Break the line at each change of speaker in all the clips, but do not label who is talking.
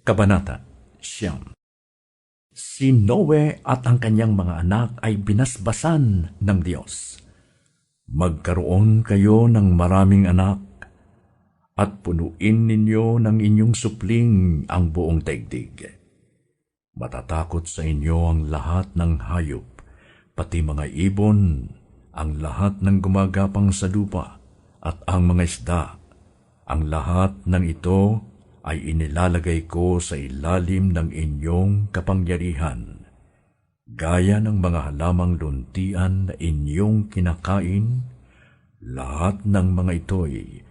Kabanata Siyam. Si Noe at ang kanyang mga anak ay binasbasan ng Diyos. Magkaroon kayo ng maraming anak at punuin ninyo ng inyong supling ang buong daigdig. Matatakot sa inyo ang lahat ng hayop, pati mga ibon, ang lahat ng gumagapang sa lupa, at ang mga isda. Ang lahat ng ito ay inilalagay ko sa ilalim ng inyong kapangyarihan, gaya ng mga halamang luntian na inyong kinakain. Lahat ng mga ito'y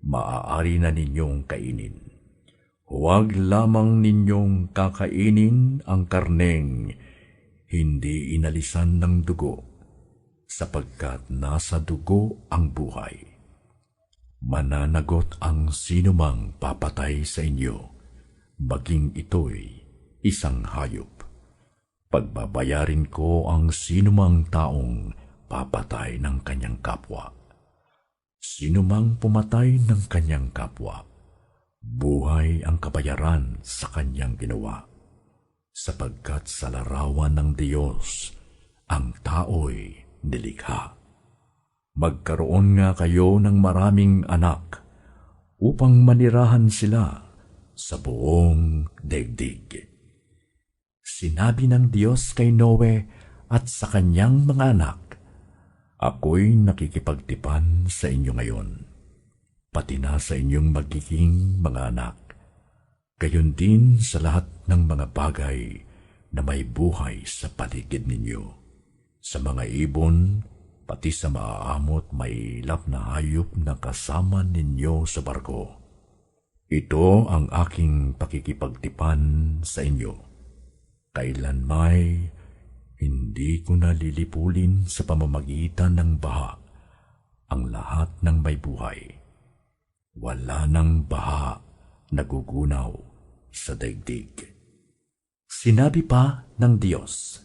maaari na ninyong kainin. Huwag lamang ninyong kakainin ang karneng hindi inalisan ng dugo, sapagkat nasa dugo ang buhay. Mananagot ang sinumang papatay sa inyo, maging ito'y isang hayop. Pagbabayarin ko ang sinumang taong papatay ng kanyang kapwa. Sinumang pumatay ng kanyang kapwa, buhay ang kabayaran sa kanyang ginawa, sapagkat sa larawan ng Diyos ang tao'y nilikha. Magkaroon nga kayo ng maraming anak upang manirahan sila sa buong daigdig. Sinabi ng Diyos kay Noe at sa kanyang mga anak, ako'y nakikipagtipan sa inyo ngayon, pati na sa inyong magiging mga anak, gayon din sa lahat ng mga bagay na may buhay sa paligid ninyo, sa mga ibon, pati sa maaamot mailap na hayop na kasama ninyo sa barko. Ito ang aking pakikipagtipan sa inyo. Kailanmay hindi ko nalilipulin sa pamamagitan ng baha ang lahat ng may buhay. Wala nang baha nagugunaw sa daigdig. Sinabi pa ng Diyos,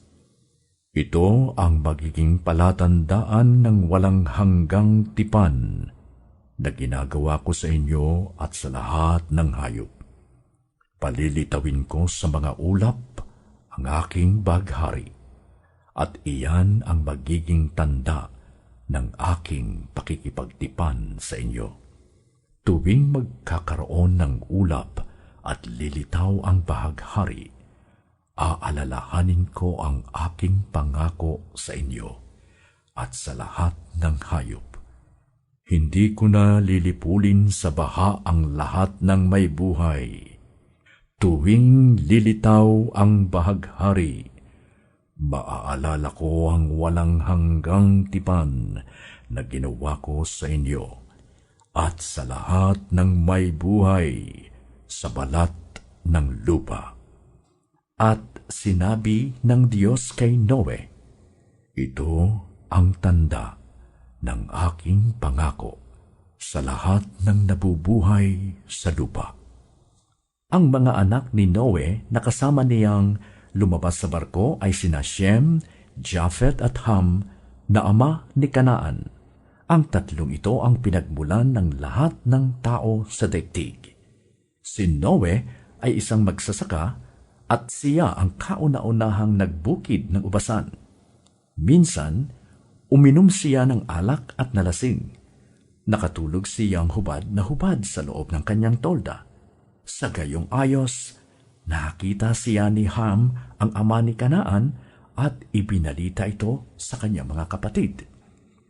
ito ang magiging palatandaan ng walang hanggang tipan na ginagawa ko sa inyo at sa lahat ng hayop. Palilitawin ko sa mga ulap ang aking baghari, at iyan ang magiging tanda ng aking pakikipagtipan sa inyo. Tuwing magkakaroon ng ulap at lilitaw ang bahaghari, aalalahanin ko ang aking pangako sa inyo at sa lahat ng hayop. Hindi ko na lilipulin sa baha ang lahat ng may buhay. Tuwing lilitaw ang bahaghari, maaalala ko ang walang hanggang tipan na ginawa ko sa inyo at sa lahat ng may buhay sa balat ng lupa. At sinabi ng Diyos kay Noe, ito ang tanda ng aking pangako sa lahat ng nabubuhay sa lupa. Ang mga anak ni Noe na kasama niyang lumabas sa barko ay sina Shem, Japhet at Ham na ama ni Kanaan. Ang tatlong ito ang pinagmulan ng lahat ng tao sa daigdig. Si Noe ay isang magsasaka at siya ang kauna-unahang nagbukid ng ubasan. Minsan, uminom siya ng alak at nalasing. Nakatulog siyang hubad na hubad sa loob ng kanyang tolda. Sa gayong ayos, nakita siya ni Ham, ang ama ni Kanaan, at ibinalita ito sa kanyang mga kapatid.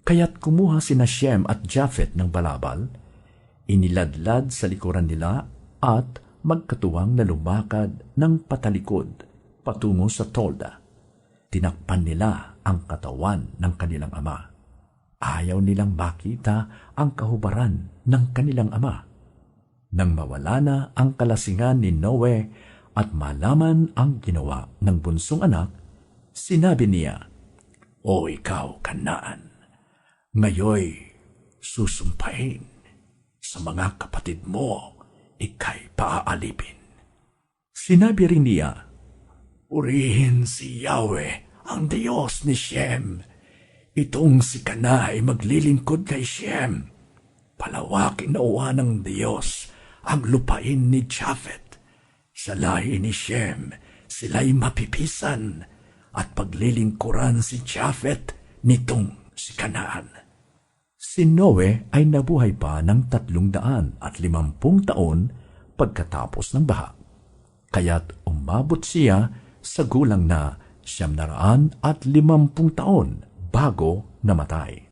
Kaya't kumuha sina Shem at Japhet ng balabal, iniladlad sa likuran nila at magkatuwang na lumakad ng patalikod patungo sa tolda. Tinakpan nila ang katawan ng kanilang ama. Ayaw nilang makita ang kahubaran ng kanilang ama. Nang mawala na ang kalasingan ni Noe at malaman ang ginawa ng bunsong anak, sinabi niya, O ikaw, Kanaan, ngayoy susumpain sa mga kapatid mo, ika'y paaalipin. Sinabi rin niya, purihin si Yahweh, ang Diyos ni Shem. Itong si Kana ay maglilingkod kay Shem. Palawakin nawa ng Diyos ang lupain ni Japhet Sa lahi ni Shem, sila'y mapipisan at paglilingkuran si Japhet nitong si Kanaan. Si Noe ay nabuhay pa ng 350 taon pagkatapos ng baha, kaya't umabot siya sa gulang na 950 taon bago namatay.